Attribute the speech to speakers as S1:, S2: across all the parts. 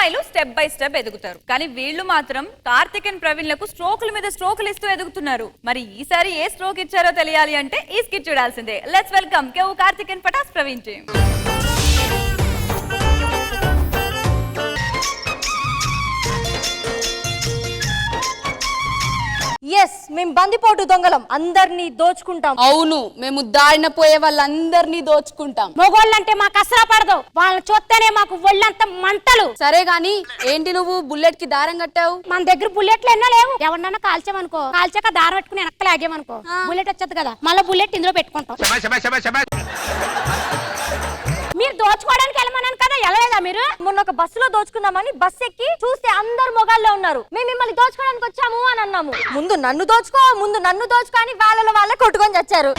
S1: అమ్మాయిలు step by step ఎదుగుతారు, కానీ వీళ్ళు మాత్రం కార్తిక్ అండ్ ప్రవీణ్ లకు స్ట్రోకుల మీద స్ట్రోకులు ఇస్తూ ఎదుగుతున్నారు. మరి ఈసారి ఏ స్ట్రోక్ ఇచ్చారో తెలియాలి అంటే ఈ స్కిట్ చూడాల్సిందే. Let's welcome Kevvu Karthik and Patas Praveen team.
S2: Yes, మేము బందిపోటు దొంగలం, అందరినీ దోచుకుంటాం.
S3: అవును, మేము దారిన పోయే వాళ్ళందరినీ దోచుకుంటాం.
S2: మొగోళ్ళంటే మాకు అసలు పడదు, వాళ్ళని చూస్తేనే మాకు ఒళ్ళంతా మంటలు.
S3: సరే గాని ఏంటి నువ్వు బుల్లెట్ కి దారం కట్టావు?
S2: మన దగ్గర బుల్లెట్లు ఎన్నో లేవు. ఎవరన్నా కాల్చామనుకో, కాల్చాక దారం పెట్టుకుని వెనక్కి లాగామనుకో బుల్లెట్ వచ్చేది కదా, మళ్ళీ బుల్లెట్ ఇందులో పెట్టుకుంటాం. మీరు దోచుకోవడానికి వెళ్ళమన్నాను కదా, వెళ్ళలేదా మీరు? మొన్న ఒక బస్సులో దోచుకుందామని బస్ ఎక్కి చూస్తే అందరు మొగాల్లో ఉన్నారు. మేము మిమ్మల్ని దోచుకోవడానికి వచ్చాము అని అన్నాము. ముందు నన్ను దోచుకో అని వాళ్ళే కొట్టుకొని చచ్చారు.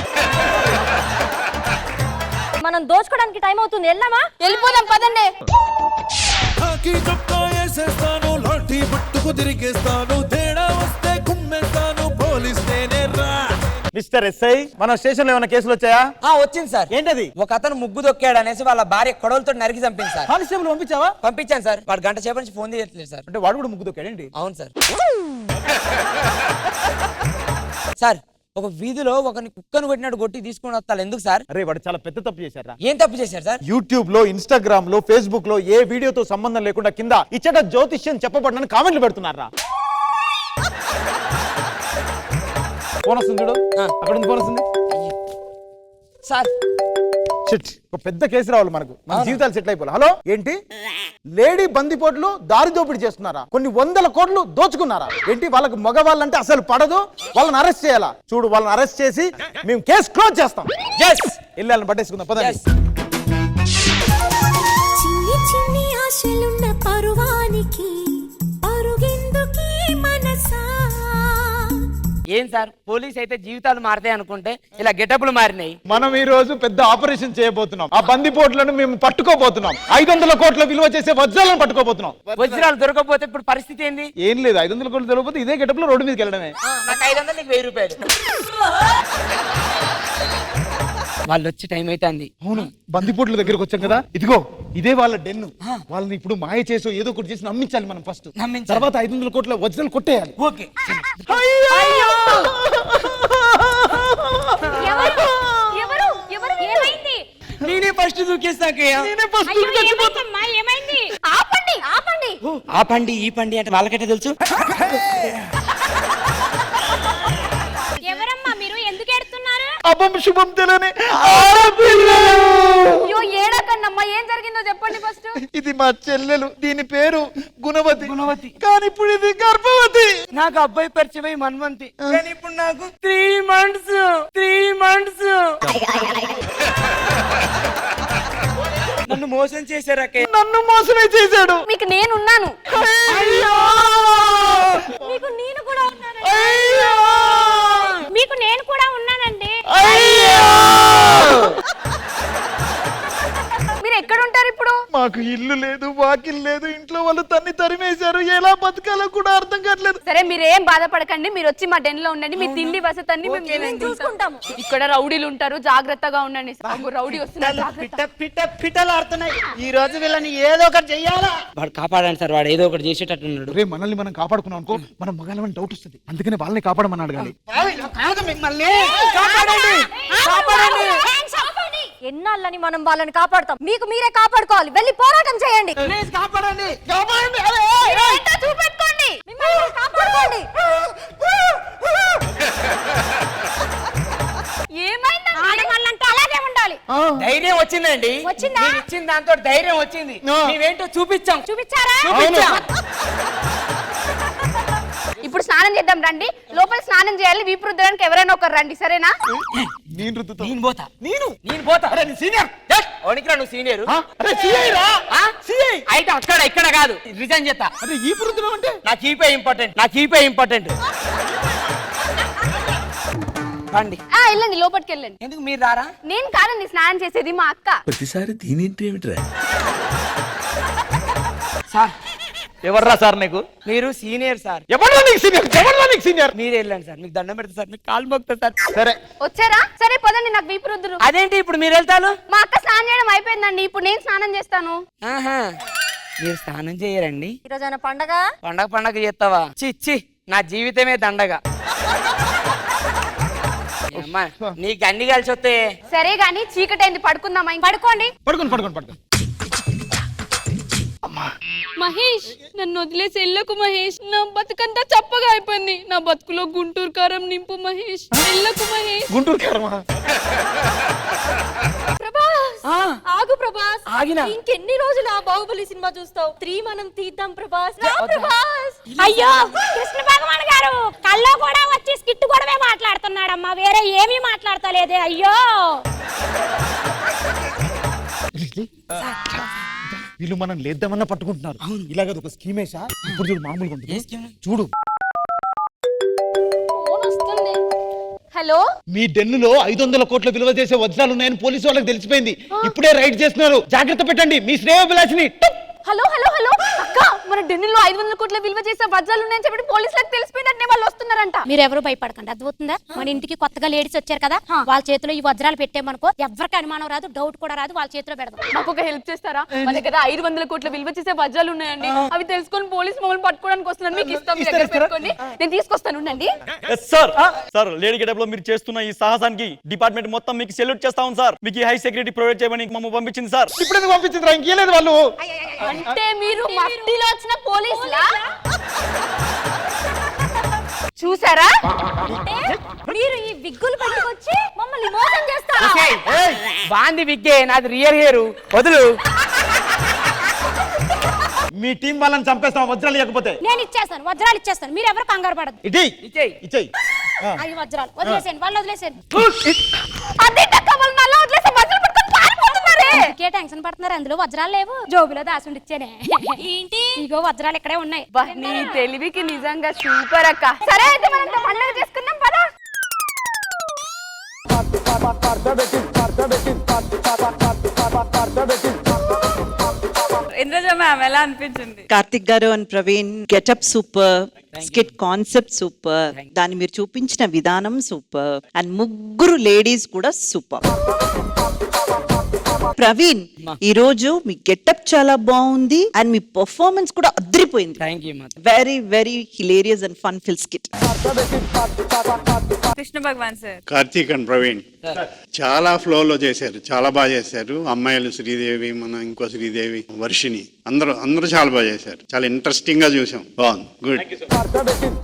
S2: మనం దోచుకోవడానికి టైం అవుతుంది, వెళ్దామా?
S3: వెళ్ళిపోదాం పదండి.
S4: మిస్టర్ ఎస్ఐ, మన స్టేషన్ లో ఏమైనా కేసులు వచ్చాయా?
S5: వచ్చింది సార్.
S4: ఏంటది?
S5: ఒక అతను ముగ్గు దొక్కాడు అనేసి వాళ్ళ భార్య కొడవలతో నరికి చంపింది సార్.
S4: కానిస్టేబుల్ పంపించావా?
S5: పంపించాను సార్. వాడు గంట సేపటి నుంచి ఫోన్ చేయట్లేదు సార్.
S4: అంటే వాడు కూడా ముగ్గు దొక్కాడేంటి?
S5: అవును సార్. సార్, ఒక వీధిలో ఒకని కుక్కను కొట్టినట్టు కొట్టి తీసుకుని వస్తారు ఎందుకు సార్?
S4: అరే వాడు చాలా పెద్ద తప్పు చేశారా.
S5: ఏం తప్పు చేశారు సార్?
S4: యూట్యూబ్ లో, ఇన్స్టాగ్రామ్ లో, ఫేస్బుక్ లో ఏ వీడియోతో సంబంధం లేకుండా కింద ఇచ్చట జ్యోతిష్యం చెప్పబడినని కామెంట్లు పెడుతున్నారా. ఫోన్ వస్తుంది చూడు, అక్కడ ఫోన్ వస్తుంది
S5: సార్.
S4: ఒక పెద్ద కేసు రావాలి మనకు, మన జీవితాలు సెటిల్ అయిపోవాలి. హలో, ఏంటి లేడీ బందిపోట్లు దారి దోపిడీ చేస్తున్నారా? కొన్ని 100 కోట్లు దోచుకున్నారా? ఏంటి వాళ్ళకి మగవాళ్ళంటే అసలు పడదు, వాళ్ళని అరెస్ట్ చేయాలా? చూడు, వాళ్ళని అరెస్ట్ చేసి మేము కేసు క్లోజ్ చేస్తాం. వెళ్ళాలని పట్టేసుకుందాం పదండి.
S6: చిన్ని చిన్ని ఆశలున్న పరువానికి పరుగెందుకీ మనసా.
S5: ఏం సార్, పోలీస్ అయితే జీవితాలు మారతాయి అనుకుంటే ఇలా గెటప్లు మారినాయి.
S4: మనం ఈ రోజు పెద్ద ఆపరేషన్ చేయబోతున్నాం. ఆ బందిపోట్లను మేము పట్టుకోబోతున్నాం. 500 కోట్ల విలువ చేసే వజ్రాలను పట్టుకోబోతున్నాం.
S5: వజ్రాలు దొరకకపోతే ఇప్పుడు పరిస్థితి ఏంది?
S4: ఏం లేదు, 500 కోట్లు దొరకకపోతే ఇదే గెటప్ లో రోడ్డు మీదకి వెళ్ళడమే.
S5: నాకు 500, నీకు 1000 రూపాయలు. వాళ్ళు వచ్చే టైం అవుతుంది.
S4: అవును, బందిపోట్ల దగ్గరకు వచ్చాం కదా, ఇదిగో ఇదే వాళ్ళ డెన్ను. వాళ్ళని ఇప్పుడు మాయ చేసో ఏదో ఒకటి చేసి నమ్మించాలి మనం ఫస్ట్. తర్వాత 500 కోట్ల వజ్రాలు కొట్టేయాలి.
S5: ఓకే. నేనే ఫస్ట్ దూకేస్తాకయ్యా. ఆ పండి ఈ పండి అంటే వాళ్ళకైతే తెలుసు.
S2: ఎవరమ్మా మీరు? ఎందుకు ఏడుస్తున్నారు?
S4: అపం శుభం తెలియని
S2: ఏం జరిగిందో చెప్పండి ఫస్ట్.
S4: ఇది మా చెల్లెలు, దీని పేరు గుణవతి. కానీ ఇప్పుడు ఇది గర్భవతి.
S5: నాకు అబ్బాయి పరిచయం మన్వంతి, కానీ ఇప్పుడు నాకు 3 months. నన్ను మోసం చేశారక్క.
S4: నన్ను మోసమే చేశాడు.
S2: మీకు నేనున్నాను. మీకు నేను కూడా ఉన్నానండి. మీకు నేను కూడా ఉన్నానండి. మీరు ఎక్కడ ఉంటారు ఇప్పుడు?
S4: మాకు ఇల్లు లేదు, వాకిల్ లేదు, ఇంట్లో వాళ్ళు తన్ని తరిమేశారు. ఎలా బతకాలో కూడా అర్థం కావట్లేదు.
S1: సరే, మీరేం బాధపడకండి, మీరు వచ్చి మా డెన్ లో ఉండండి. మీ తిండి వసతి మేము చూసుకుంటాము. ఇక్కడ రౌడీలు ఉంటారు, జాగ్రత్తగా ఉండండి. రౌడీ వస్తున్నారు.
S5: ఈ రోజు వీళ్ళని ఏదో ఒకటి చెయ్యాలా. వాడు కాపాడండి సార్, వాడు ఏదో ఒకటి చేసేటట్టున్నాడు.
S4: రే, మనల్ని మనం కాపాడుకున్నాం అనుకో, మనం మగాళ్ళని డౌట్ వస్తుంది. అందుకని వాళ్ళని కాపాడమని అడగాలి.
S2: ఎన్నాళ్ళని మనం వాళ్ళని కాపాడుతాం, మీకు మీరే కాపాడుకోవాలి. వెళ్ళి పోరాటం చేయండి. చూపెట్టుకోండి, కాపాడుకోండి. ఏమైందంటే అలాగే ఉండాలి.
S5: ధైర్యం వచ్చిందండి. మీరు ఇచ్చిన దాంతో ధైర్యం వచ్చింది. మేమేంటో
S2: చూపించారా?
S1: ఇప్పుడు స్నానం చేద్దాం రండి. లోపల స్నానం చేయాలి. వీపు రుద్దడానికి ఎవరైనా ఒకరు రండి, సరేనా?
S5: నేను పోతా. సీనియర్ నువ్వు సీనియర్ అయితే అక్కడ ఇక్కడ కాదు, రిజైన్ చేస్తా. నాకు ఈపే ఇంపార్టెంట్. రండి,
S1: వెళ్ళండి, లోపలికి వెళ్ళండి.
S5: ఎందుకు మీరు రారా?
S1: నేను కాదండి స్నానం చేసేది, మా అక్క.
S7: ప్రతిసారి దీనింటి ఏమిట్రా?
S5: సార్,
S4: ఎవర్రా సార్ నీకు?
S5: మీరు సీనియర్ సార్.
S4: ఎవరు నీకు సీనియర్?
S5: మీరు వెళ్ళండి సార్, మీకు దండం పెడతా సార్, మీకు కాలు మొక్తా సార్.
S4: సరే
S1: వచ్చారా? సరే పదండి, నాకు వీపు రుద్దురు.
S5: అదేంటి ఇప్పుడు మీరు వెళ్తాను?
S1: మా అక్క స్నానం చేయడం అయిపోయిందండి, ఇప్పుడు నేను స్నానం చేస్తాను.
S5: మీరు స్నానం చేయరండి?
S2: ఈరోజు ఏమైనా పండగ?
S5: పండగ చేస్తావా? చిచ్చి నా జీవితమే దండగా. అమ్మా నీకు అన్ని కలిసి వస్తే
S3: సరే గాని చీకటైంది, పడుకుందామా? పడుకోండి.
S4: పడుకోండి.
S3: మహేష్, నన్ను వదిలేసి వెళ్ళకు మహేష్. నా బతుకంతా చప్పగా అయిపోయింది. నా బతుకులో గుంటూరు కారం నింపు మహేష్. వెళ్ళకు మహేష్.
S4: గుంటూరు కారమా?
S2: ప్రభాస్ ఆగు ప్రభాస్.
S5: ఆగినా?
S2: ఇంకెన్ని రోజులు ఆ బాహుబలి సినిమా చూస్తావు? 3 మనం తీద్దాం ప్రభాస్. రా ప్రభాస్. అయ్యో కృష్ణ భగవాన్ గారు కల్లో కూడా వచ్చి స్కిట్ కూడా మాట్లాడుతున్నాడమ్మా, వేరే ఏమీ మాట్లాడతలేదే. అయ్యో
S4: వీళ్ళు మనం లేద్దామన్నా పట్టుకుంటున్నారు. ఇలాగ ఒక స్కీమేసా? ఇప్పుడు చూడు మామూలుగా ఉంటుంది. చూడు
S3: హలో,
S4: మీ డెన్నులో 500 కోట్ల విలువ చేసే వజ్రాలు ఉన్నాయని పోలీసు వాళ్ళకి తెలిసిపోయింది. ఇప్పుడే రైడ్ చేస్తున్నారు, జాగ్రత్త పెట్టండి మీ శ్రేయోభిలాషిని.
S3: హలో హలో హలో అక్క, మన ఢిల్లీలో 500 కోట్ల విలువ చేసే వజ్రాలు ఉన్నాయని చెప్పి పోలీసులకు తెలిసిపోయిందంటే వాళ్ళు వస్తున్నారంట.
S2: మీరెవరు భయపడకండి, అర్థమవుతుందా? మన ఇంటికి కొత్తగా లేడీస్ వచ్చారు కదా, వాళ్ళ చేతిలో ఈ వజ్రాలు పెట్టామనుకో ఎవరికి అనుమానం రాదు, డౌట్ కూడా రాదు, వాళ్ళ చేతిలో పెడదాం.
S3: మాకు ఒక హెల్ప్ చేస్తారా? మన దగ్గర 500 కోట్ల విలువ చేసే వజ్రాలు ఉన్నాయండి. అవి తెలుసుకొని పోలీసు మమ్మల్ని పట్టుకోవడానికి వస్తున్నారు. మీకు ఇస్తాం, మీ దగ్గర పెట్టుకోండి. నేను తీసుకొస్తాను ఉండండి.
S8: సార్ లేడీ గెటప్ లో మీరు చేస్తున్న ఈ సాహసానికి డిపార్ట్మెంట్ మొత్తం మీకు సెల్యూట్ చేస్తా ఉంది సార్. మీకు హై సెక్యూరిటీ ప్రొవైడ్ చేయమని మమ్మల్ని పంపించింది సార్.
S4: ఇప్పుడు పంపించింది ఇంకేలేదు వాళ్ళు.
S3: అంటే మీరు మట్టిలో వచ్చిన పోలీసులా? చూసారా?
S2: మీరు ఈ విగ్గులు పట్టుకొచ్చి మమ్మల్ని మోసం చేస్తారా?
S5: బాంది విగ్గే, నాది రియల్ హెయిర్. వదులు.
S4: మీ టీం వాళ్ళని చంపేస్తాం వజ్రాలు ఇవ్వకపోతే.
S2: నేను ఇచ్చేస్తాను, వజ్రాలు ఇచ్చేస్తాను, మీరు ఎవరు కంగారు పడదు.
S4: ఇచ్చేయి.
S2: అవి వజ్రాలు వదిలేసేయండి, వాళ్ళు వదిలేసేయండి. అందుకే టెన్షన్ పడుతున్నారు, అందులో వజ్రాలు లేవు, జోబులో దాసుండి ఇచ్చానే. ఏంటి ఇగో వజ్రాలు ఇక్కడే ఉన్నాయి.
S3: నీ తెలివికి నిజంగా సూపర్ అక్క. సరే అయితే మనం పండుగ చేసుకుందాం పదా.
S1: ఇంద్రజ మ్యామ్ ఎలా అనిపించింది?
S9: కార్తిక్ గారు and Praveen getup super, skit concept super, దాన్ని మీరు చూపించిన విధానం సూపర్, అండ్ ముగ్గురు లేడీస్ కూడా సూపర్. ప్రవీణ్, ఈ రోజు మీ గెటప్ చాలా బాగుంది అండ్ మీ పర్ఫార్మెన్స్ కూడా అదిరిపోయింది.
S5: Thank you.
S9: Very very hilarious and fun fill skit.
S1: Krishna Bhagavan sir,
S10: Karthik and Praveen చాలా ఫ్లోలో చేశారు, చాలా బాగా చేశారు. అమ్మాయిలు శ్రీదేవి, మన ఇంకో శ్రీదేవి, వర్షిణి, అందరూ చాలా బాగా చేశారు. చాలా ఇంట్రెస్టింగ్ గా చూసాం. బాగుంది, గుడ్.